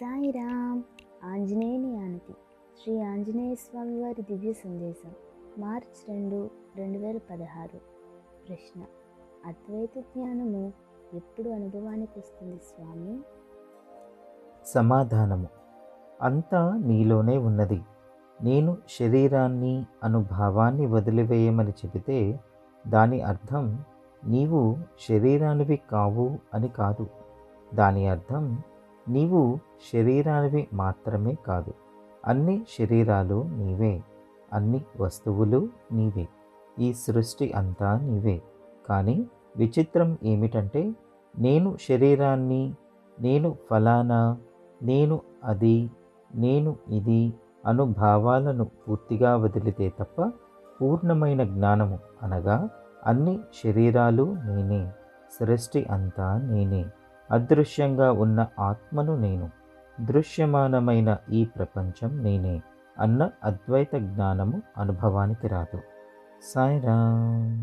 సాయిరామ్. ఆంజనేయుని ఆనతి. శ్రీ ఆంజనేయ స్వామి వారి దివ్య సందేశం. మార్చ్ 2, 2016. ప్రశ్న: అద్వైత జ్ఞానము ఎప్పుడు అనుభవానికి వస్తుంది స్వామి? సమాధానము: అంతా నీలోనే ఉన్నది. నేను శరీరాన్ని అనుభావాన్ని వదిలివేయమని చెబితే దాని అర్థం నీవు శరీరానివి కావు అని కాదు. దాని అర్థం నీవు శరీరానివి మాత్రమే కాదు, అన్ని శరీరాలు నీవే, అన్ని వస్తువులు నీవే, ఈ సృష్టి అంతా నీవే. కానీ విచిత్రం ఏమిటంటే నేను శరీరాన్ని, నేను ఫలానా, నేను అది, నేను ఇది అనుభావాలను పూర్తిగా వదిలితే తప్ప పూర్ణమైన జ్ఞానము అనగా అన్ని శరీరాలు నేనే, సృష్టి అంతా నేనే, అదృశ్యంగా ఉన్న ఆత్మను నేను, దృశ్యమానమైన ఈ ప్రపంచం నేనే అన్న అద్వైత జ్ఞానము అనుభవానికి రాదు. సాయిరామ్.